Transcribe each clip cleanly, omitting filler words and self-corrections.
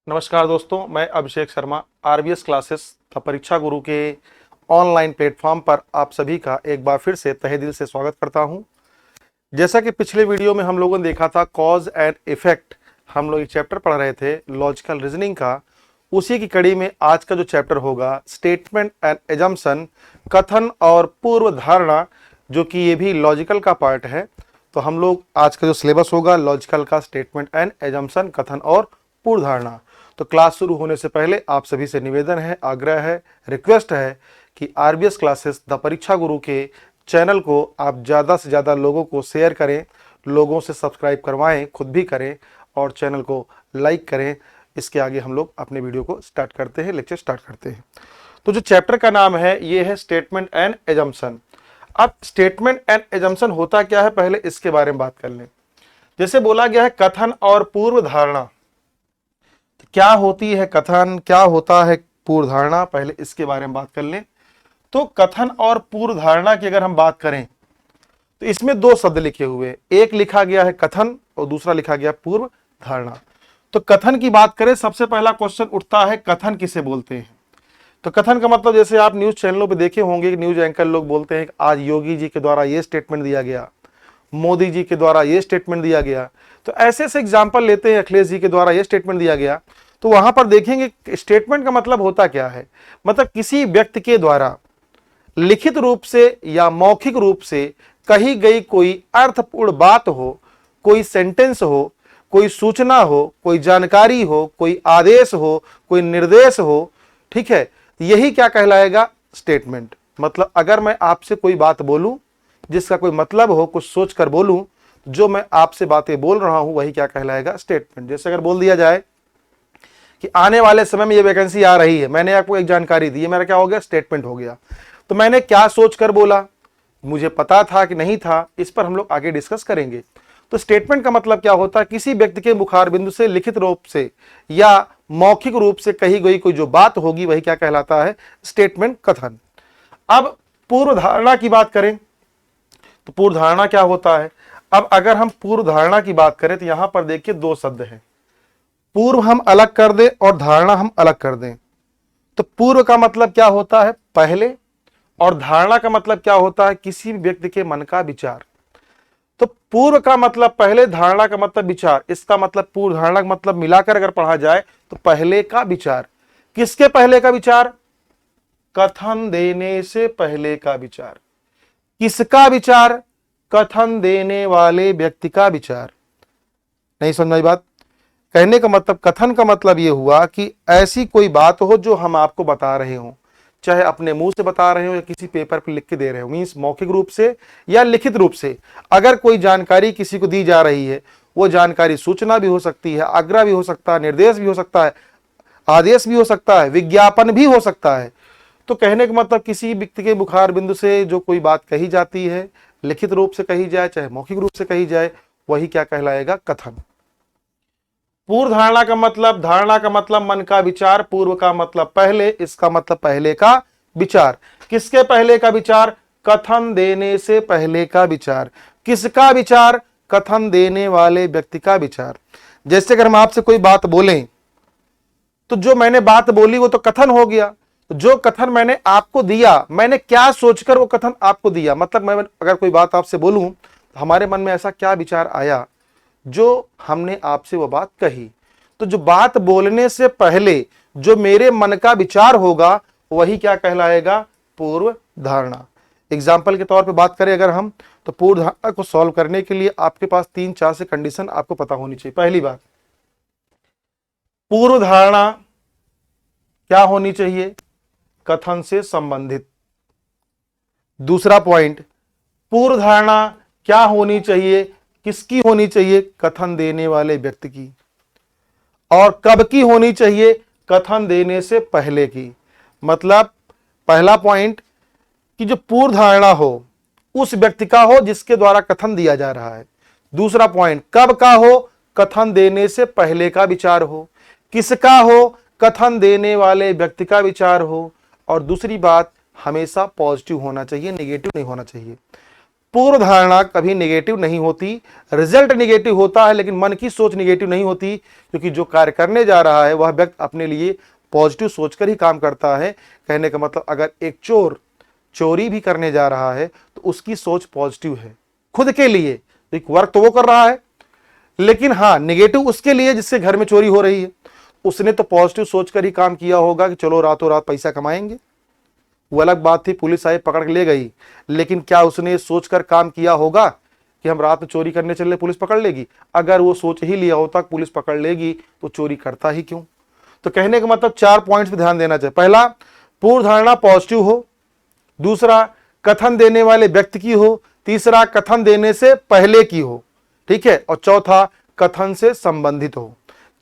नमस्कार दोस्तों, मैं Abhishek Sharma RBS classes the परीक्षा गुरु के ऑनलाइन प्लेटफॉर्म पर आप सभी का एक बार फिर से तहे दिल से स्वागत करता हूं। जैसा कि पिछले वीडियो में हम लोगों ने देखा था कॉज एंड इफेक्ट, हम लोग एक चैप्टर पढ़ रहे थे लॉजिकल रीजनिंग का। उसी की कड़ी में आज का जो चैप्टर होगा स्टेटमेंट एंड एजम्पशन, कथन और पूर्व धारणा, जो कि ये भी लॉजिकल का पार्ट है। तो हम लोग आज का जो सिलेबस होगा लॉजिकल का स्टेटमेंट एंड एजम्पशन, कथन और पूर्व धारणा। तो क्लास शुरू होने से पहले आप सभी से निवेदन है, आग्रह है, रिक्वेस्ट है कि आरबीएस क्लासेस द परीक्षा गुरु के चैनल को आप ज़्यादा से ज़्यादा लोगों को शेयर करें, लोगों से सब्सक्राइब करवाएं, खुद भी करें और चैनल को लाइक करें। इसके आगे हम लोग अपने वीडियो को स्टार्ट करते हैं, लेक्चर स्टार्ट करते हैं। तो जो चैप्टर का नाम है ये है स्टेटमेंट एंड एजम्पशन। अब स्टेटमेंट एंड एजम्पशन होता क्या है, पहले इसके बारे में बात कर लें। जैसे बोला गया है कथन और पूर्व धारणा, क्या होती है कथन, क्या होता है पूर्व धारणा, पहले इसके बारे में बात कर लें। तो कथन और पूर्व धारणा की अगर हम बात करें तो इसमें दो शब्द लिखे हुए, एक लिखा गया है कथन और दूसरा लिखा गया पूर्व धारणा। तो कथन की बात करें, सबसे पहला क्वेश्चन उठता है कथन किसे बोलते हैं। तो कथन का मतलब जैसे आप न्यूज चैनलों पे देखे होंगे कि न्यूज एंकर लोग बोलते हैं कि आज योगी जी के द्वारा ये स्टेटमेंट दिया गया, मोदी जी के द्वारा ये स्टेटमेंट दिया गया। तो ऐसे ऐसे एग्जाम्पल लेते हैं, अखिलेश जी के द्वारा ये स्टेटमेंट दिया गया। तो वहां पर देखेंगे स्टेटमेंट का मतलब होता क्या है, मतलब किसी व्यक्ति के द्वारा लिखित रूप से या मौखिक रूप से कही गई कोई अर्थपूर्ण बात हो, कोई सेंटेंस हो, कोई सूचना हो, कोई जानकारी हो, कोई आदेश हो, कोई निर्देश हो, ठीक है। यही क्या कहलाएगा स्टेटमेंट। मतलब अगर मैं आपसे कोई बात बोलूं जिसका कोई मतलब हो, कुछ सोच कर बोलूं, जो मैं आपसे बातें बोल रहा हूं वही क्या कहलाएगा स्टेटमेंट। जैसे अगर बोल दिया जाए कि आने वाले समय में ये वैकेंसी आ रही है, मैंने आपको एक जानकारी दी, मेरा क्या हो गया स्टेटमेंट हो गया। तो मैंने क्या सोचकर बोला, मुझे पता था कि नहीं था, इस पर हम लोग आगे डिस्कस करेंगे। तो स्टेटमेंट का मतलब क्या होता है, किसी व्यक्ति के मुखार बिंदु से लिखित रूप से या मौखिक रूप से कही गई कोई जो बात होगी वही क्या कहलाता है स्टेटमेंट, कथन। अब पूर्व धारणा की बात करें तो पूर्व धारणा क्या होता है। अब अगर हम पूर्व धारणा की बात करें तो यहां पर देखिए दो शब्द हैं, पूर्व हम अलग कर दें और धारणा हम अलग कर दें। तो पूर्व का मतलब क्या होता है पहले, और धारणा का मतलब क्या होता है किसी भी व्यक्ति के मन का विचार। तो पूर्व का मतलब पहले, धारणा का मतलब विचार। इसका मतलब पूर्व धारणा का मतलब मिलाकर अगर पढ़ा जाए तो पहले का विचार। किसके पहले का विचार, कथन देने से पहले का विचार। किसका विचार, कथन देने वाले व्यक्ति का विचार। नहीं समझ बात। कहने का मतलब, कथन का मतलब यह हुआ कि ऐसी कोई बात हो जो हम आपको बता रहे हो, चाहे अपने मुंह से बता रहे हो या किसी पेपर पर लिख के दे रहे हो, मीन्स मौखिक रूप से या लिखित रूप से। अगर कोई जानकारी किसी को दी जा रही है, वो जानकारी सूचना भी हो सकती है, आग्रह भी हो सकता है, निर्देश भी हो सकता है, आदेश भी हो सकता है, विज्ञापन भी हो सकता है। तो कहने का मतलब किसी व्यक्ति के मुखार बिंदु से जो कोई बात कही जाती है, लिखित रूप से कही जाए चाहे मौखिक रूप से कही जाए, वही क्या कहलाएगा कथन। पूर्व धारणा का मतलब, धारणा का मतलब मन का विचार, पूर्व का मतलब पहले, इसका मतलब पहले का विचार। किसके पहले का विचार, कथन देने से पहले का विचार। किसका विचार, कथन देने वाले व्यक्ति का विचार। जैसे अगर हम आपसे कोई बात बोलें तो जो मैंने बात बोली वो तो कथन हो गया। तो जो कथन मैंने आपको दिया, मैंने क्या सोचकर वो कथन आपको दिया, मतलब मैं अगर कोई बात आपसे बोलूं तो हमारे मन में ऐसा क्या विचार आया जो हमने आपसे वो बात कही। तो जो बात बोलने से पहले जो मेरे मन का विचार होगा वही क्या कहलाएगा पूर्व धारणा। एग्जाम्पल के तौर पे बात करें अगर हम, तो पूर्व धारणा को सॉल्व करने के लिए आपके पास 3-4 से कंडीशन आपको पता होनी चाहिए। पहली बात, पूर्व धारणा क्या होनी चाहिए, कथन से संबंधित। दूसरा पॉइंट, पूर्व धारणा क्या होनी चाहिए, किसकी होनी चाहिए, कथन देने वाले व्यक्ति की। और कब की होनी चाहिए, कथन देने से पहले की। मतलब पहला पॉइंट कि जो पूर्व धारणा हो उस व्यक्ति का हो जिसके द्वारा कथन दिया जा रहा है। दूसरा पॉइंट, कब का हो, कथन देने से पहले का विचार हो। किसका हो, कथन देने वाले व्यक्ति का विचार हो। और दूसरी बात, हमेशा पॉजिटिव होना चाहिए, नेगेटिव नहीं होना चाहिए। पूर्व धारणा कभी नेगेटिव नहीं होती, रिजल्ट नेगेटिव होता है लेकिन मन की सोच नेगेटिव नहीं होती, क्योंकि जो कार्य करने जा रहा है वह व्यक्ति अपने लिए पॉजिटिव सोचकर ही काम करता है। कहने का मतलब अगर एक चोर चोरी भी करने जा रहा है तो उसकी सोच पॉजिटिव है खुद के लिए, एक वर्क तो वो कर रहा है, लेकिन हाँ नेगेटिव उसके लिए जिससे घर में चोरी हो रही है। उसने तो पॉजिटिव सोचकर ही काम किया होगा कि चलो रातों रात पैसा कमाएंगे। वो अलग बात थी, पुलिस आई पकड़ के ले गई, लेकिन क्या उसने सोचकर काम किया होगा कि हम रात में चोरी करने चले पुलिस पकड़ लेगी? अगर वो सोच ही लिया होता कि पुलिस पकड़ लेगी तो चोरी करता ही क्यों? तो कहने का मतलब 4 पॉइंट्स पे ध्यान देना चाहिए। पहला, पूर्व धारणा पॉजिटिव हो। दूसरा, कथन देने वाले व्यक्ति की हो। तीसरा, कथन देने से पहले की हो। ठीक है। और चौथा, कथन से संबंधित हो।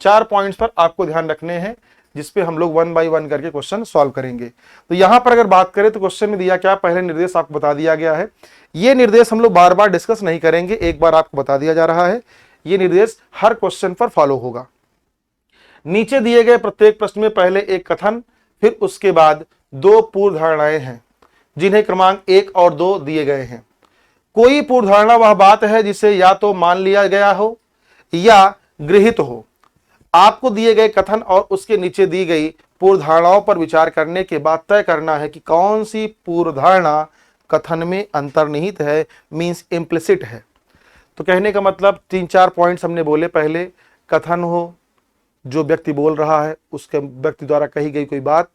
4 पॉइंट्स पर आपको ध्यान रखने हैं, जिसपे हम लोग 1 बाय 1 करके क्वेश्चन सॉल्व करेंगे। तो यहां पर अगर बात करें तो क्वेश्चन में दिया क्या, पहले निर्देश आपको बता दिया गया है। ये निर्देश हम लोग बार बार डिस्कस नहीं करेंगे, एक बार आपको बता दिया जा रहा है। ये निर्देश हर क्वेश्चन पर फॉलो होगा। नीचे दिए गए प्रत्येक प्रश्न में पहले एक कथन, फिर उसके बाद 2 पूर्व धारणाएं हैं, जिन्हें क्रमांक 1 और 2 दिए गए हैं। कोई पूर्व धारणा वह बात है जिसे या तो मान लिया गया हो या गृहीत हो। आपको दिए गए कथन और उसके नीचे दी गई पूर्व धारणाओं पर विचार करने के बाद तय करना है कि कौन सी पूर्व धारणा कथन में अंतर्निहित है, मींस इम्प्लिसिट है। तो कहने का मतलब 3-4 पॉइंट्स हमने बोले। पहले, कथन हो, जो व्यक्ति बोल रहा है उसके व्यक्ति द्वारा कही गई कोई बात।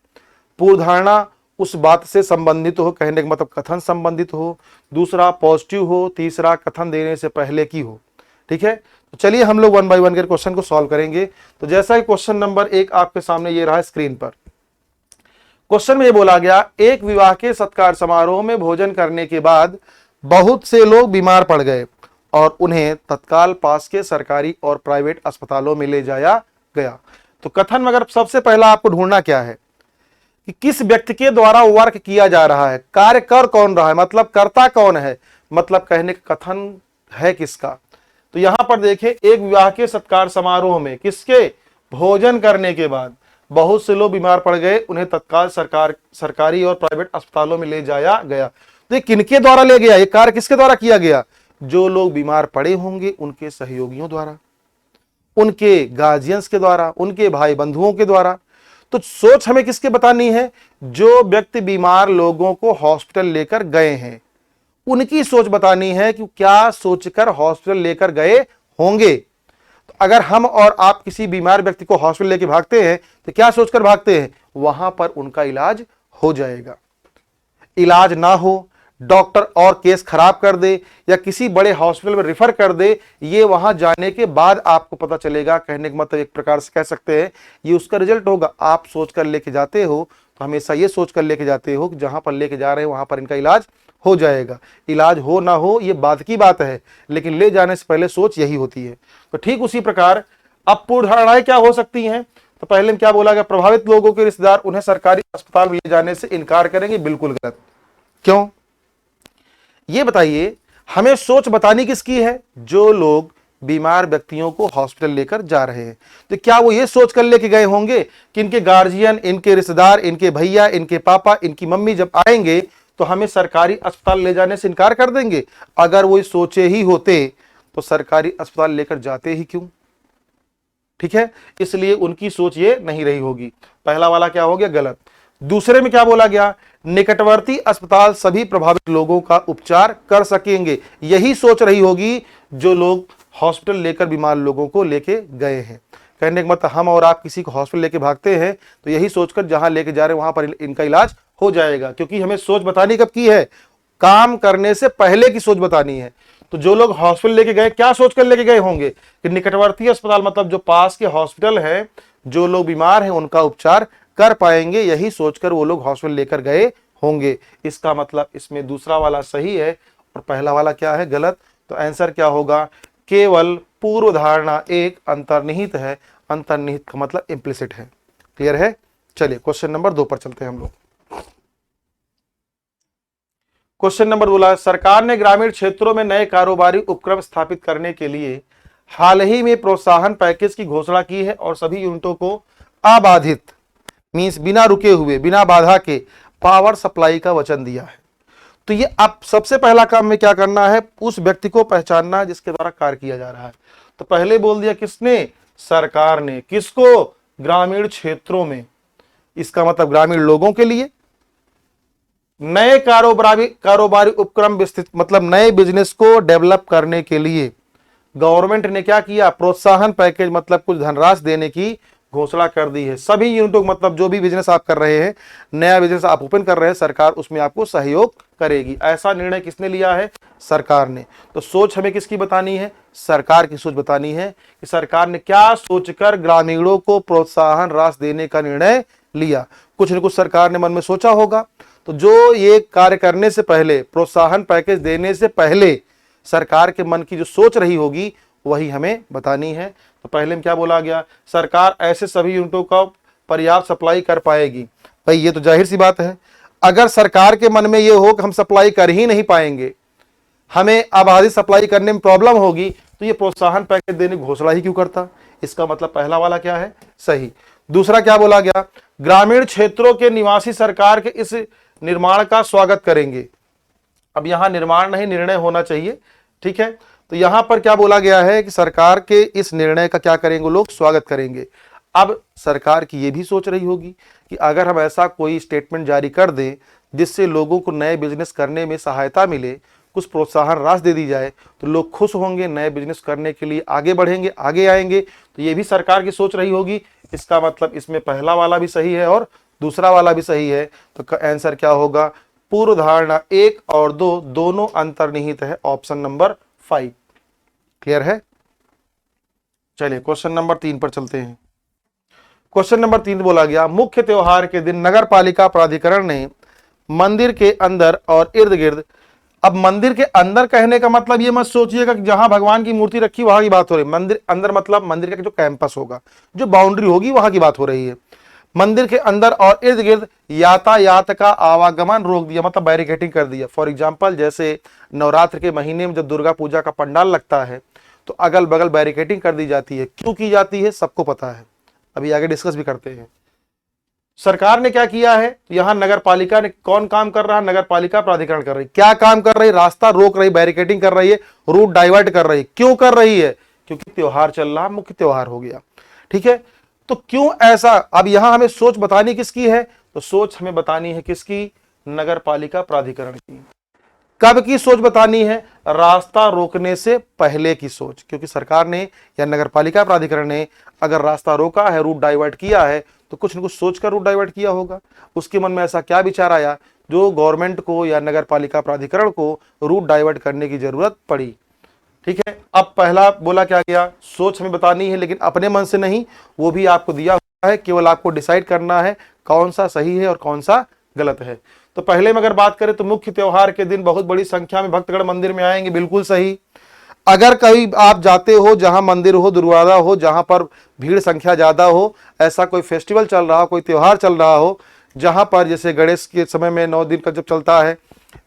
पूर्व धारणा उस बात से संबंधित हो, कहने का मतलब कथन संबंधित हो। दूसरा, पॉजिटिव हो। तीसरा, कथन देने से पहले की हो। ठीक है। तो चलिए हम लोग 1 बाय 1 के क्वेश्चन को सॉल्व करेंगे। तो जैसा कि क्वेश्चन नंबर 1 आपके सामने ये रहा स्क्रीन पर। क्वेश्चन में ये बोला गया, एक विवाह के सत्कार समारोह में भोजन करने के बाद बहुत से लोग बीमार पड़ गए और उन्हें तत्काल पास के सरकारी और प्राइवेट अस्पतालों में ले जाया गया। तो कथन में अगर सबसे पहला आपको ढूंढना क्या है कि किस व्यक्ति के द्वारा वर्क किया जा रहा है, कार्य कर कौन रहा है, मतलब कर्ता कौन है, मतलब कहने का कथन है किसका। तो यहां पर देखें, एक विवाह के सत्कार समारोह में किसके, भोजन करने के बाद बहुत से लोग बीमार पड़ गए, उन्हें तत्काल सरकारी और प्राइवेट अस्पतालों में ले जाया गया। तो ये किनके द्वारा ले गया, ये कार्य किसके द्वारा किया गया? जो लोग बीमार पड़े होंगे उनके सहयोगियों द्वारा, उनके गार्जियंस के द्वारा, उनके भाई बंधुओं के द्वारा। तो सोच हमें किसके बतानी है? जो व्यक्ति बीमार लोगों को हॉस्पिटल लेकर गए हैं उनकी सोच बतानी है कि क्या सोचकर हॉस्पिटल लेकर गए होंगे। तो अगर हम और आप किसी बीमार व्यक्ति को हॉस्पिटल लेकर भागते हैं तो क्या सोचकर भागते हैं? वहां पर उनका इलाज हो जाएगा। इलाज ना हो, डॉक्टर और केस खराब कर दे या किसी बड़े हॉस्पिटल में रिफर कर दे, ये वहां जाने के बाद आपको पता चलेगा। कहने का मतलब एक प्रकार से कह सकते हैं ये उसका रिजल्ट होगा। आप सोच कर लेके जाते हो तो हमेशा ये सोच कर लेके जाते हो कि जहां पर लेके जा रहे हैं वहां पर इनका इलाज हो जाएगा। इलाज हो ना हो ये बात की बात है, लेकिन ले जाने से पहले सोच यही होती है। तो ठीक उसी प्रकार अब पूर्व धारणाएं क्या हो सकती हैं? तो पहले में क्या बोला गया, प्रभावित लोगों के रिश्तेदार उन्हें सरकारी अस्पताल में ले जाने से इनकार करेंगे। बिल्कुल गलत। क्यों, ये बताइए। हमें सोच बतानी किसकी है? जो लोग बीमार व्यक्तियों को हॉस्पिटल लेकर जा रहे हैं, तो क्या वो ये सोच कर लेके गए होंगे कि इनके गार्जियन, इनके रिश्तेदार, इनके भैया, इनके पापा, इनकी मम्मी जब आएंगे तो हमें सरकारी अस्पताल ले जाने से इनकार कर देंगे? अगर वो सोचे ही होते तो सरकारी अस्पताल लेकर जाते ही क्यों? ठीक है, इसलिए उनकी सोच ये नहीं रही होगी। पहला वाला क्या हो गया, गलत। दूसरे में क्या बोला गया, निकटवर्ती अस्पताल सभी प्रभावित लोगों का उपचार कर सकेंगे। यही सोच रही होगी जो लोग हॉस्पिटल लेकर बीमार लोगों को लेके गए हैं। कहने का मतलब हम और आप किसी को हॉस्पिटल लेके भागते हैं तो यही सोचकर जहां लेके जा रहे हैं वहां पर इनका इलाज हो जाएगा, क्योंकि हमें सोच बतानी कब की है, काम करने से पहले की सोच बतानी है। तो जो लोग हॉस्पिटल लेके गए क्या सोचकर लेके गए होंगे कि निकटवर्ती अस्पताल मतलब जो पास के हॉस्पिटल है, जो लोग बीमार हैं उनका उपचार कर पाएंगे, यही सोचकर वो लोग हॉस्पिटल लेकर गए होंगे। इसका मतलब इसमें दूसरा वाला सही है और पहला वाला क्या है, गलत। तो आंसर क्या होगा, केवल पूर्व धारणा एक अंतर्निहित है। अंतर्निहित का मतलब इम्प्लिसिट है। क्लियर है? चलिए क्वेश्चन नंबर 2 पर चलते हैं हम लोग। क्वेश्चन नंबर बोला, सरकार ने ग्रामीण क्षेत्रों में नए कारोबारी उपक्रम स्थापित करने के लिए हाल ही में प्रोत्साहन पैकेज की घोषणा की है और सभी यूनिटों को अबाधित मींस बिना रुके हुए, बिना बाधा के पावर सप्लाई का वचन दिया है। तो ये अब सबसे पहला काम में क्या करना है, उस व्यक्ति को पहचानना है जिसके द्वारा कार्य किया जा रहा है। तो पहले बोल दिया किसने, सरकार ने। किसको, ग्रामीण क्षेत्रों में, इसका मतलब ग्रामीण लोगों के लिए नए कारोबारी उपक्रम विस्तृत, मतलब नए बिजनेस को डेवलप करने के लिए गवर्नमेंट ने क्या किया, प्रोत्साहन पैकेज मतलब कुछ धनराशि देने की घोषणा कर दी है। सभी यूनिटों मतलब जो भी बिजनेस आप कर रहे हैं, नया बिजनेस आप ओपन कर रहे हैं, सरकार उसमें आपको सहयोग करेगी। ऐसा निर्णय किसने लिया है, सरकार ने। तो सोच हमें किसकी बतानी है, सरकार की सोच बतानी है कि सरकार ने क्या सोचकर ग्रामीणों को प्रोत्साहन राशि देने का निर्णय लिया। कुछ न कुछ सरकार ने मन में सोचा होगा। तो जो ये कार्य करने से पहले, प्रोत्साहन पैकेज देने से पहले सरकार के मन की जो सोच रही होगी वही हमें बतानी है। तो पहले में क्या बोला गया, सरकार ऐसे सभी यूनिटों का पर्याप्त सप्लाई कर पाएगी। भाई ये तो जाहिर सी बात है, अगर सरकार के मन में ये हो कि हम सप्लाई कर ही नहीं पाएंगे, हमें आबादी सप्लाई करने में प्रॉब्लम होगी, तो ये प्रोत्साहन पैकेज देने की घोषणा ही क्यों करता। इसका मतलब पहला वाला क्या है, सही। दूसरा क्या बोला गया, ग्रामीण क्षेत्रों के निवासी सरकार के इस निर्माण का स्वागत करेंगे। अब यहां निर्माण नहीं, निर्णय होना चाहिए, ठीक है। तो यहां पर क्या बोला गया है कि सरकार के इस निर्णय का क्या करेंगे लोग, स्वागत करेंगे। अब सरकार की यह भी सोच रही होगी कि अगर हम ऐसा कोई स्टेटमेंट जारी कर दें जिससे लोगों को नए बिजनेस करने में सहायता मिले, कुछ प्रोत्साहन राशि दे दी जाए, तो लोग खुश होंगे, नए बिजनेस करने के लिए आगे बढ़ेंगे, आगे आएंगे। तो ये भी सरकार की सोच रही होगी। इसका मतलब इसमें पहला वाला भी सही है और दूसरा वाला भी सही है। तो आंसर क्या होगा, पूर्व धारणा 1 और 2 दोनों अंतर्निहित है, ऑप्शन नंबर 5। क्लियर है। चलिए क्वेश्चन नंबर 3 पर चलते हैं। क्वेश्चन नंबर 3 बोला गया, मुख्य त्योहार के दिन नगर पालिका प्राधिकरण ने मंदिर के अंदर और इर्द गिर्द। अब मंदिर के अंदर कहने का मतलब ये मत सोचिएगा कि जहां भगवान की मूर्ति रखी वहां की बात हो रही है। मंदिर अंदर मतलब मंदिर का जो कैंपस होगा, जो बाउंड्री होगी, वहां की बात हो रही है। मंदिर के अंदर और इर्द गिर्द यातायात का आवागमन रोक दिया, मतलब बैरिकेटिंग कर दिया। फॉर एग्जाम्पल, जैसे नवरात्र के महीने में जब दुर्गा पूजा का पंडाल लगता है तो अगल बगल बैरिकेटिंग कर दी जाती है। क्यों की जाती है सबको पता है, अभी आगे डिस्कस भी करते हैं। सरकार ने क्या किया है, यहां नगर पालिका ने कौन काम कर रहा है, नगर पालिका प्राधिकरण कर रही। क्या काम कर रही, रास्ता रोक रही, बैरिकेटिंग कर रही है, रूट डाइवर्ट कर रही है। क्यों कर रही है, क्योंकि त्योहार चल रहा, मुख्य त्योहार हो गया, ठीक है। तो क्यों ऐसा, अब यहां हमें सोच बतानी किसकी है, तो सोच हमें बतानी है किसकी, नगर पालिका प्राधिकरण की। कब की सोच बतानी है, रास्ता रोकने से पहले की सोच, क्योंकि सरकार ने या नगर पालिका प्राधिकरण ने अगर रास्ता रोका है, रूट डाइवर्ट किया है, तो कुछ न कुछ सोचकर रूट डाइवर्ट किया होगा। उसके मन में ऐसा क्या विचार आया जो गवर्नमेंट को या नगर पालिका प्राधिकरण को रूट डाइवर्ट करने की जरूरत पड़ी, ठीक है। अब पहला बोला क्या गया, सोच हमें बतानी है, लेकिन अपने मन से नहीं, वो भी आपको दिया हुआ है, केवल आपको डिसाइड करना है कौन सा सही है और कौन सा गलत है। तो पहले में अगर बात करें तो मुख्य त्योहार के दिन बहुत बड़ी संख्या में भक्तगण मंदिर में आएंगे, बिल्कुल सही। अगर कहीं आप जाते हो जहां मंदिर हो, दरवाजा हो, जहां पर भीड़ संख्या ज्यादा हो, ऐसा कोई फेस्टिवल चल रहा हो, कोई त्योहार चल रहा हो, जहां पर जैसे गणेश के समय में 9 दिन का जब चलता है,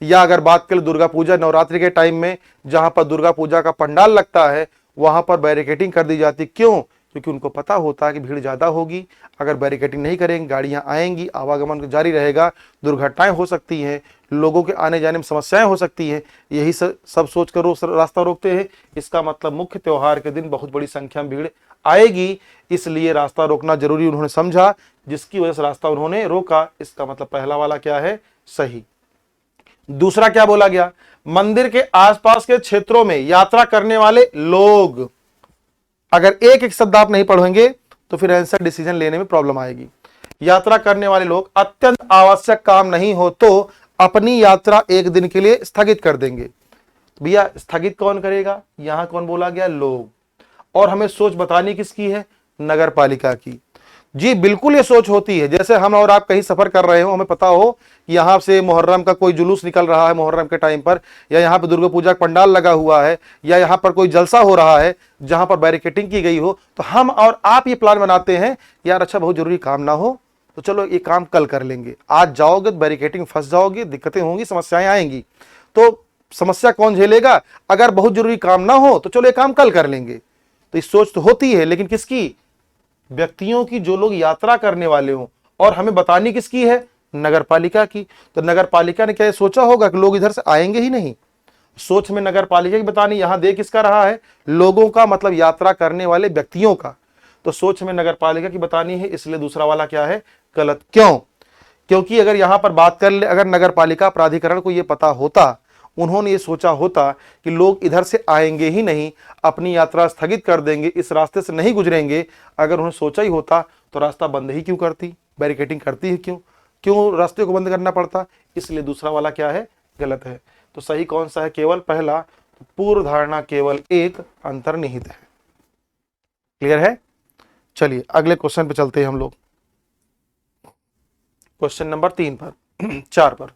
या अगर बात करें दुर्गा पूजा नवरात्रि के टाइम में जहां पर दुर्गा पूजा का पंडाल लगता है, वहां पर बैरिकेटिंग कर दी जाती। क्यों, क्योंकि उनको पता होता है कि भीड़ ज्यादा होगी, अगर बैरिकेटिंग नहीं करेंगे गाड़ियां आएंगी, आवागमन जारी रहेगा, दुर्घटनाएं हो सकती हैं, लोगों के आने जाने में समस्याएं हो सकती हैं। यही सब सोच कर रास्ता रोकते हैं। इसका मतलब मुख्य त्योहार के दिन बहुत बड़ी संख्या में भीड़ आएगी, इसलिए रास्ता रोकना जरूरी उन्होंने समझा, जिसकी वजह से रास्ता उन्होंने रोका। इसका मतलब पहला वाला क्या है, सही। दूसरा क्या बोला गया, मंदिर के आसपास के क्षेत्रों में यात्रा करने वाले लोग। अगर एक एक शब्द आप नहीं पढ़ेंगे तो फिर आंसर डिसीजन लेने में प्रॉब्लम आएगी। यात्रा करने वाले लोग अत्यंत आवश्यक काम नहीं हो तो अपनी यात्रा एक दिन के लिए स्थगित कर देंगे। भैया स्थगित कौन करेगा, यहां कौन बोला गया, लोग। और हमें सोच बतानी किसकी है, नगर पालिका की। जी बिल्कुल ये सोच होती है, जैसे हम और आप कहीं सफर कर रहे हो, हमें पता हो कि यहाँ से मुहर्रम का कोई जुलूस निकल रहा है मुहर्रम के टाइम पर, या यहाँ पर दुर्गा पूजा का पंडाल लगा हुआ है, या यहाँ पर कोई जलसा हो रहा है जहां पर बैरिकेटिंग की गई हो, तो हम और आप ये प्लान बनाते हैं, यार अच्छा बहुत जरूरी काम ना हो तो चलो ये काम कल कर लेंगे। आज जाओगे तो बैरिकेटिंग फंस जाओगे, दिक्कतें होंगी, समस्याएं आएंगी। तो समस्या कौन झेलेगा, अगर बहुत जरूरी काम ना हो तो चलो ये काम कल कर लेंगे। तो इस सोच तो होती है, लेकिन किसकी, व्यक्तियों की, जो लोग यात्रा करने वाले हों। और हमें बतानी किसकी है, नगर पालिका की। तो नगर पालिका ने क्या ये सोचा होगा कि लोग इधर से आएंगे ही नहीं? सोच में नगर पालिका की बतानी, यहां दे किसका रहा है? लोगों का, मतलब यात्रा करने वाले व्यक्तियों का। तो सोच में नगर पालिका की बतानी है, इसलिए दूसरा वाला क्या है? गलत। क्यों? क्योंकि अगर यहां पर बात कर ले, अगर नगर पालिका प्राधिकरण को यह पता होता, उन्होंने ये सोचा होता कि लोग इधर से आएंगे ही नहीं, अपनी यात्रा स्थगित कर देंगे, इस रास्ते से नहीं गुजरेंगे, अगर उन्होंने सोचा ही होता तो रास्ता बंद ही क्यों करती, बैरिकेटिंग करती है क्यों? क्यों रास्ते को बंद करना पड़ता? इसलिए दूसरा वाला क्या है? गलत है। तो सही कौन सा है? केवल पहला। तो पूर्व धारणा केवल एक, अंतर्निहित है। क्लियर है? चलिए अगले क्वेश्चन पे चलते हैं हम लोग, क्वेश्चन नंबर 3 पर 4 पर।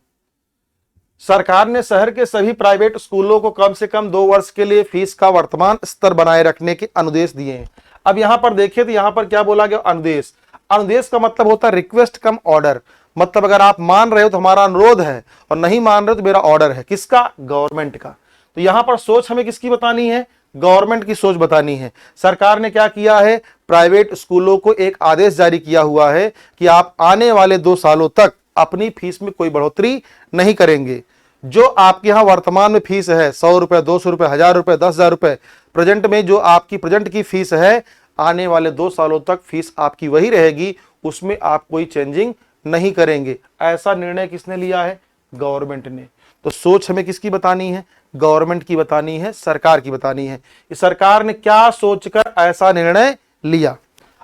सरकार ने शहर के सभी प्राइवेट स्कूलों को कम से कम 2 वर्ष के लिए फीस का वर्तमान स्तर बनाए रखने के अनुदेश दिए हैं। अब यहां पर देखिए तो यहां पर क्या बोला गया? अनुदेश। अनुदेश का मतलब होता है रिक्वेस्ट कम ऑर्डर। मतलब अगर आप मान रहे हो तो हमारा अनुरोध है, और नहीं मान रहे हो तो मेरा ऑर्डर है। किसका? गवर्नमेंट का। तो यहां पर सोच हमें किसकी बतानी है? गवर्नमेंट की सोच बतानी है। सरकार ने क्या किया है? प्राइवेट स्कूलों को एक आदेश जारी किया हुआ है कि आप आने वाले 2 सालों तक अपनी फीस में कोई बढ़ोतरी नहीं करेंगे। जो आपके यहां वर्तमान में फीस है 100 रुपए, 200 रुपए, 1000 रुपए, 10,000 रुपए, प्रेजेंट में जो आपकी प्रेजेंट की फीस है, आने वाले 2 सालों तक फीस आपकी वही रहेगी, उसमें आप कोई चेंजिंग नहीं करेंगे। ऐसा निर्णय किसने लिया है? गवर्नमेंट ने। तो सोच हमें किसकी बतानी है? गवर्नमेंट की बतानी है, सरकार की बतानी है। इस सरकार ने क्या सोचकर ऐसा निर्णय लिया?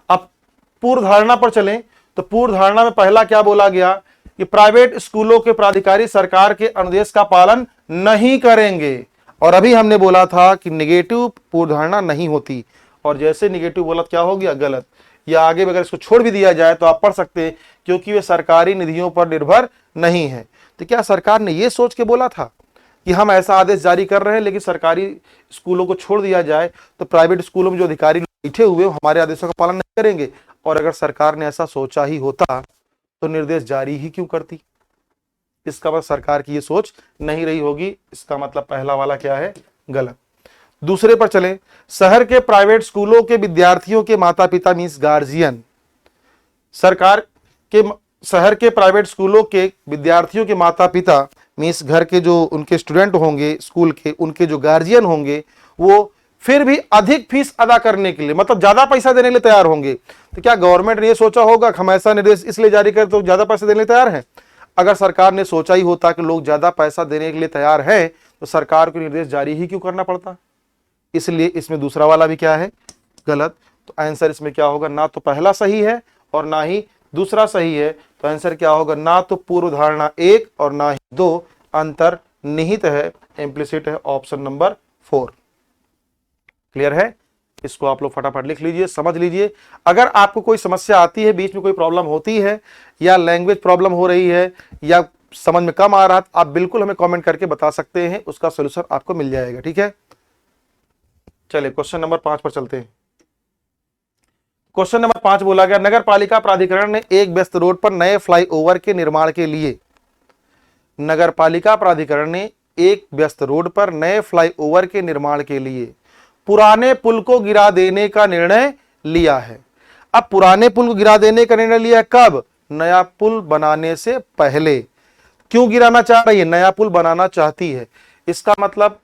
अब पूर्व धारणा पर चलें तो पूर्व धारणा में पहला क्या बोला गया कि प्राइवेट स्कूलों के प्राधिकारी सरकार के अनुदेश का पालन नहीं करेंगे। और अभी हमने बोला था कि नेगेटिव पूर्व धारणा नहीं होती, और जैसे नेगेटिव बोला क्या हो गया? गलत। या आगे अगर इसको छोड़ भी दिया जाए तो आप पढ़ सकते हैं, क्योंकि वे सरकारी निधियों पर निर्भर नहीं है। तो क्या सरकार ने यह सोच के बोला था कि हम ऐसा आदेश जारी कर रहे हैं, लेकिन सरकारी स्कूलों को छोड़ दिया जाए तो प्राइवेट स्कूलों में जो अधिकारी बैठे हुए हमारे आदेशों का पालन नहीं करेंगे? और अगर सरकार ने ऐसा सोचा ही होता तो निर्देश जारी ही क्यों करती? इसका मतलब सरकार की ये सोच नहीं रही होगी। इसका मतलब पहला वाला क्या है? गलत। दूसरे पर चले, शहर के प्राइवेट स्कूलों के विद्यार्थियों के माता पिता मींस गार्जियन, सरकार के शहर के प्राइवेट स्कूलों के विद्यार्थियों के माता पिता मींस घर के जो उनके स्टूडेंट होंगे स्कूल के, उनके जो गार्जियन होंगे, वो फिर भी अधिक फीस अदा करने के लिए, मतलब ज्यादा पैसा देने के लिए तैयार होंगे। तो क्या गवर्नमेंट ने यह सोचा होगा कि हम ऐसा निर्देश इसलिए जारी करें तो ज्यादा पैसा देने के लिए तैयार हैं? अगर सरकार ने सोचा ही होता कि लोग ज्यादा पैसा देने के लिए तैयार हैं तो सरकार को निर्देश जारी ही क्यों करना पड़ता? इसलिए इसमें दूसरा वाला भी क्या है? गलत। तो आंसर इसमें क्या होगा? ना तो पहला सही है और ना ही दूसरा सही है। तो आंसर क्या होगा? ना तो पूर्व धारणा 1 और ना ही 2, अंतर्निहित है, इम्प्लिसिट है, ऑप्शन नंबर 4। क्लियर है? इसको आप लोग फटाफट लिख लीजिए, समझ लीजिए। अगर आपको कोई समस्या आती है, बीच में कोई प्रॉब्लम होती है, या लैंग्वेज प्रॉब्लम हो रही है, या समझ में कम आ रहा है, आप बिल्कुल हमें कमेंट करके बता सकते हैं, उसका सोल्यूशन आपको मिल जाएगा। ठीक है, चलिए क्वेश्चन नंबर 5 पर चलते हैं। क्वेश्चन नंबर 5 बोला गया, नगर पालिका प्राधिकरण ने एक व्यस्त रोड पर नए फ्लाईओवर के निर्माण के लिए, नगर पालिका प्राधिकरण ने एक व्यस्त रोड पर नए फ्लाईओवर के निर्माण के लिए पुराने पुल को गिरा देने का निर्णय लिया है। अब पुराने पुल को गिरा देने का निर्णय लिया है कब? नया पुल बनाने से पहले। क्यों गिराना चाह रही है? नया पुल बनाना चाहती है। इसका मतलब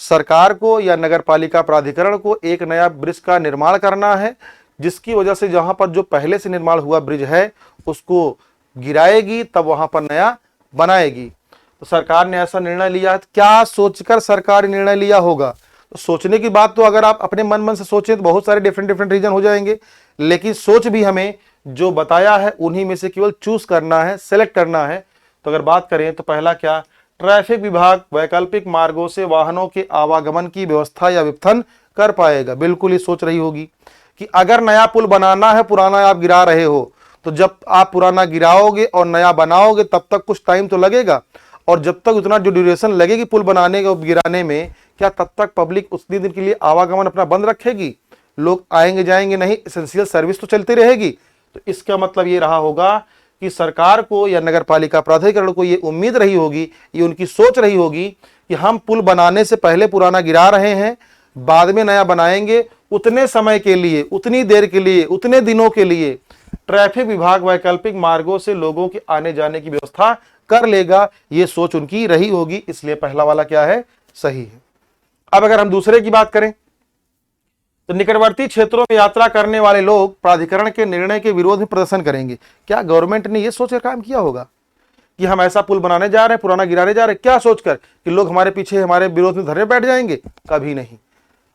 सरकार को या नगर पालिका प्राधिकरण को एक नया ब्रिज का निर्माण करना है, जिसकी वजह से जहां पर जो पहले से निर्माण हुआ ब्रिज है उसको गिराएगी, तब वहां पर नया बनाएगी। तो सरकार ने ऐसा निर्णय लिया। क्या सोचकर सरकार ने निर्णय लिया होगा? तो सोचने की बात तो अगर आप अपने मन से सोचें तो बहुत सारे डिफरेंट रीजन हो जाएंगे, लेकिन सोच भी हमें जो बताया है उन्हीं में से केवल चूज करना है, सेलेक्ट करना है। तो अगर बात करें तो पहला क्या? ट्रैफिक विभाग वैकल्पिक मार्गों से वाहनों के आवागमन की व्यवस्था या विपथन कर पाएगा। बिल्कुल ये सोच रही होगी कि अगर नया पुल बनाना है, पुराना आप गिरा रहे हो, तो जब आप पुराना गिराओगे और नया बनाओगे तब तक कुछ टाइम तो लगेगा, और जब तक उतना जो ड्यूरेशन लगेगी पुल बनाने और गिराने में, क्या तब तक पब्लिक उतनी दिन के लिए आवागमन अपना बंद रखेगी? लोग आएंगे जाएंगे नहीं, एसेंशियल सर्विस तो चलती रहेगी। तो इसका मतलब ये रहा होगा कि सरकार को या नगर पालिका प्राधिकरण को ये उम्मीद रही होगी, ये उनकी सोच रही होगी कि हम पुल बनाने से पहले पुराना गिरा रहे हैं, बाद में नया बनाएंगे उतने समय के लिए, उतनी देर के लिए, उतने दिनों के लिए ट्रैफिक विभाग वैकल्पिक मार्गों से लोगों के आने जाने की व्यवस्था कर लेगा, ये सोच उनकी रही होगी, इसलिए पहला वाला क्या है, सही है। अब अगर हम दूसरे की बात करें तो निकटवर्ती क्षेत्रों में यात्रा करने वाले लोग प्राधिकरण के निर्णय के विरोध में प्रदर्शन करेंगे। क्या गवर्नमेंट ने यह सोचकर काम किया होगा कि हम ऐसा पुल बनाने जा रहे हैं, पुराना गिराने जा रहे हैं, क्या सोचकर कि लोग हमारे पीछे हमारे विरोध में धरने बैठ जाएंगे? कभी नहीं।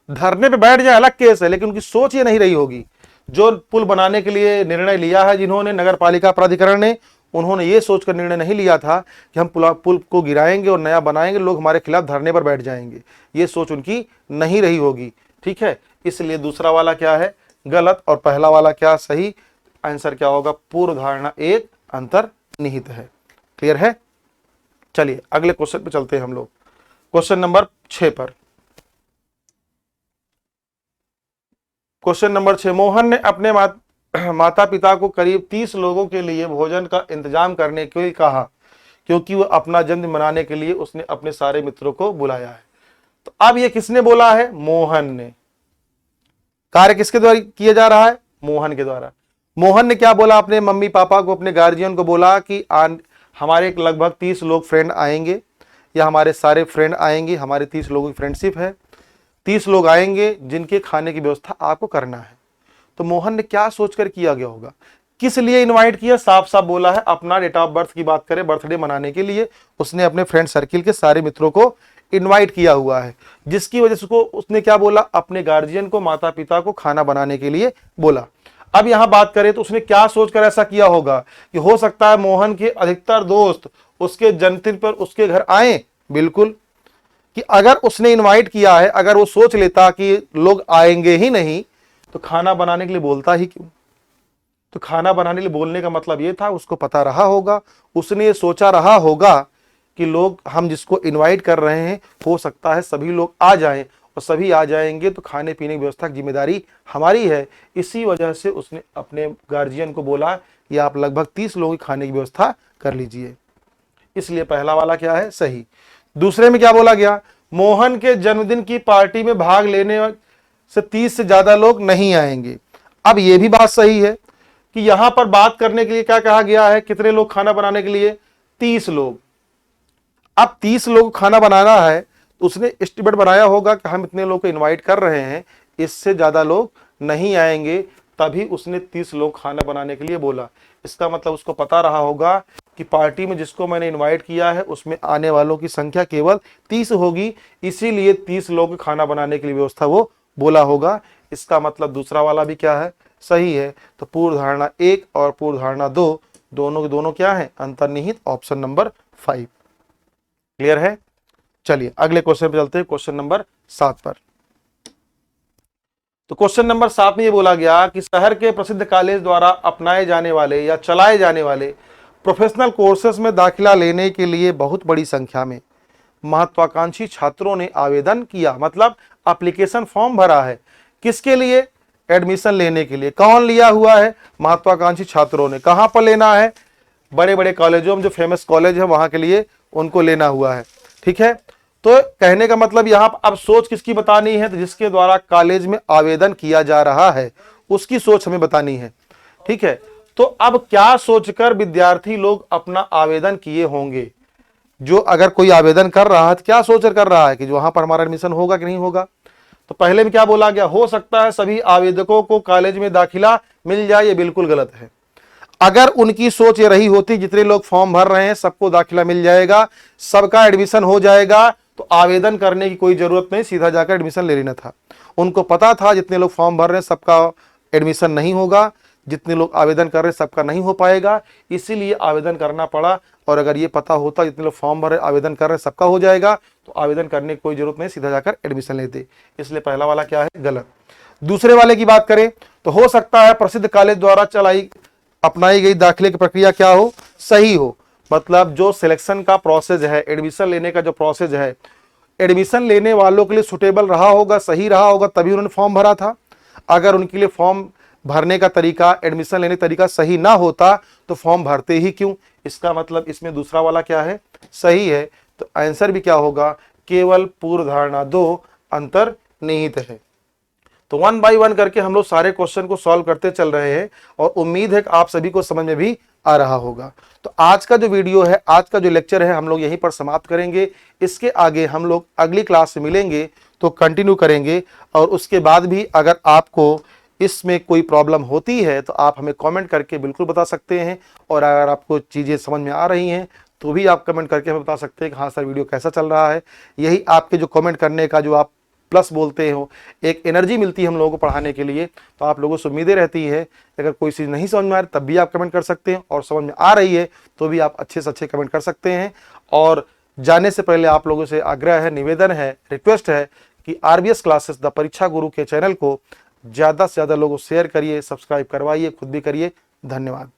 धरने पे बैठ जाए अलग केस है, लेकिन उनकी सोच ये नहीं रही होगी। जो पुल बनाने के लिए निर्णय लिया है जिन्होंने, नगर पालिका प्राधिकरण ने, उन्होंने ये सोचकर निर्णय नहीं लिया था कि हम पुल को गिराएंगे और नया बनाएंगे, लोग हमारे खिलाफ धरने पर बैठ जाएंगे। ये सोच उनकी नहीं रही होगी। ठीक है, इसलिए दूसरा वाला क्या है, गलत, और पहला वाला क्या, सही। आंसर क्या होगा, पूर्व धारणा एक अंतर्निहित है। क्लियर है? चलिए अगले क्वेश्चन पे चलते हैं हम लोग, क्वेश्चन नंबर 6 पर। क्वेश्चन नंबर 6, मोहन ने अपने माता पिता को करीब 30 लोगों के लिए भोजन का इंतजाम करने के लिए कहा, क्योंकि वह अपना जन्म मनाने के लिए उसने अपने सारे मित्रों को बुलाया है। तो अब ये किसने बोला है, मोहन ने। कार्य किसके द्वारा किया जा रहा है, मोहन के द्वारा। मोहन ने क्या बोला, अपने मम्मी पापा को, अपने गार्जियन को बोला कि हमारे लगभग 30 लोग फ्रेंड आएंगे, या हमारे सारे फ्रेंड आएंगे, हमारे 30 लोगों की फ्रेंडशिप है, 30 लोग आएंगे जिनके खाने की व्यवस्था आपको करना है। तो मोहन ने क्या सोचकर किया गया होगा, किस लिए इनवाइट किया, साफ साफ बोला है, अपना डेट ऑफ बर्थ की बात करें, बर्थडे मनाने के लिए उसने अपने फ्रेंड सर्किल के सारे मित्रों को इनवाइट किया हुआ है, जिसकी वजह से उसने क्या बोला, अपने गार्जियन को, माता पिता को खाना बनाने के लिए बोला। अब यहां बात करें तो उसने क्या सोचकर ऐसा किया होगा कि हो सकता है मोहन के अधिकतर दोस्त उसके जन्मदिन पर उसके घर आए। बिल्कुल, कि अगर उसने इनवाइट किया है, अगर वो सोच लेता कि लोग आएंगे ही नहीं, तो खाना बनाने के लिए बोलता ही क्यों? तो खाना बनाने के लिए बोलने का मतलब ये था, उसको पता रहा होगा, उसने ये सोचा रहा होगा कि लोग, हम जिसको इनवाइट कर रहे हैं, हो सकता है सभी लोग आ जाएं, और सभी आ जाएंगे तो खाने पीने की व्यवस्था की जिम्मेदारी हमारी है। इसी वजह से उसने अपने गार्जियन को बोला, या आप लगभग 30 लोगों की खाने की व्यवस्था कर लीजिए। इसलिए पहला वाला क्या है, सही। दूसरे में क्या बोला गया, मोहन के जन्मदिन की पार्टी में भाग लेने से 30 से ज्यादा लोग नहीं आएंगे। अब यह भी बात सही है कि यहां पर बात करने के लिए क्या कहा गया है, कितने लोग खाना बनाने के लिए, 30 लोग। अब 30 लोग खाना बनाना है तो उसने एस्टिमेट बनाया होगा कि हम इतने लोग को इनवाइट कर रहे हैं, इससे ज्यादा लोग नहीं आएंगे, तभी उसने 30 लोग खाना बनाने के लिए बोला। इसका मतलब उसको पता रहा होगा कि पार्टी में जिसको मैंने इनवाइट किया है उसमें आने वालों की संख्या केवल 30 होगी, इसीलिए 30 लोग खाना बनाने के लिए व्यवस्था वो बोला होगा। इसका मतलब दूसरा वाला भी क्या है, सही है। तो पूर्व धारणा 1 और पूर्व धारणा 2 दोनों के दोनों क्या है, अंतर्निहित, ऑप्शन नंबर 5। क्लियर है? चलिए अगले क्वेश्चन पे चलते हैं, क्वेश्चन नंबर 7 पर। तो क्वेश्चन नंबर 7 में ये बोला गया कि शहर के प्रसिद्ध कॉलेज द्वारा अपनाए जाने वाले या चलाए जाने वाले प्रोफेशनल कोर्सेज में दाखिला लेने के लिए बहुत बड़ी संख्या में महत्वाकांक्षी छात्रों ने आवेदन किया, मतलब एप्लीकेशन फॉर्म भरा है। किसके लिए? एडमिशन लेने के लिए। कौन लिया हुआ है? महत्वाकांक्षी छात्रों ने। कहां पर लेना है? बड़े बड़े कॉलेजों में, जो फेमस कॉलेज है वहां के लिए उनको लेना हुआ है। ठीक है, तो कहने का मतलब यहां अब सोच किसकी बतानी है, तो जिसके द्वारा कॉलेज में आवेदन किया जा रहा है उसकी सोच हमें बतानी है। ठीक है, तो अब क्या सोचकर विद्यार्थी लोग अपना आवेदन किए होंगे? जो अगर कोई आवेदन कर रहा है तो क्या सोचकर कर रहा है कि जो वहां पर हमारा एडमिशन होगा कि नहीं होगा? तो पहले में क्या बोला गया, हो सकता है सभी आवेदकों को कॉलेज में दाखिला मिल जाए। ये बिल्कुल गलत है। अगर उनकी सोच ये रही होती जितने लोग फॉर्म भर रहे हैं सबको दाखिला मिल जाएगा, सबका एडमिशन हो जाएगा, तो आवेदन करने की कोई जरूरत नहीं, सीधा जाकर एडमिशन ले लेना था। उनको पता था जितने लोग फॉर्म भर रहे हैं सबका एडमिशन नहीं होगा, जितने लोग आवेदन कर रहे हैं सबका नहीं हो पाएगा, इसीलिए आवेदन करना पड़ा। और अगर ये पता होता जितने लोग फॉर्म भर रहे आवेदन कर रहे हैं सबका हो जाएगा, तो आवेदन करने की कोई जरूरत नहीं, सीधा जाकर एडमिशन लेते। इसलिए पहला वाला क्या है, गलत। दूसरे वाले की बात करें तो हो सकता है प्रसिद्ध कॉलेज द्वारा अपनाई गई दाखिले की प्रक्रिया क्या हो, सही हो। मतलब जो सिलेक्शन का प्रोसेस है, एडमिशन लेने का जो प्रोसेस है, एडमिशन लेने वालों के लिए सुटेबल रहा होगा, सही रहा होगा, तभी उन्होंने फॉर्म भरा था। अगर उनके लिए फॉर्म भरने का तरीका, एडमिशन लेने का तरीका सही ना होता तो फॉर्म भरते ही क्यों? इसका मतलब इसमें दूसरा वाला क्या है, सही है। तो आंसर भी क्या होगा, केवल पूर्व धारणा 2 अंतर्निहित है। तो 1 बाय 1 करके हम लोग सारे क्वेश्चन को सॉल्व करते चल रहे हैं और उम्मीद है कि आप सभी को समझ में भी आ रहा होगा। तो आज का जो वीडियो है, आज का जो लेक्चर है, हम लोग यहीं पर समाप्त करेंगे। इसके आगे हम लोग अगली क्लास में मिलेंगे तो कंटिन्यू करेंगे। और उसके बाद भी अगर आपको इसमें कोई प्रॉब्लम होती है तो आप हमें कमेंट करके बिल्कुल बता सकते हैं। और अगर आपको चीज़ें समझ में आ रही हैं तो भी आप कमेंट करके हमें बता सकते हैं कि हाँ सर वीडियो कैसा चल रहा है। यही आपके जो कमेंट करने का जो आप प्लस बोलते हो, एक एनर्जी मिलती है हम लोगों को पढ़ाने के लिए। तो आप लोगों से उम्मीदें रहती है, अगर कोई चीज़ नहीं समझ में आ रही तब भी आप कमेंट कर सकते हैं, और समझ में आ रही है तो भी आप अच्छे से अच्छे कमेंट कर सकते हैं। और जाने से पहले आप लोगों से आग्रह है, निवेदन है, रिक्वेस्ट है कि आरबीएस क्लासेस द परीक्षा गुरु के चैनल को ज़्यादा से ज़्यादा लोगों शेयर करिए, सब्सक्राइब करवाइए, खुद भी करिए। धन्यवाद।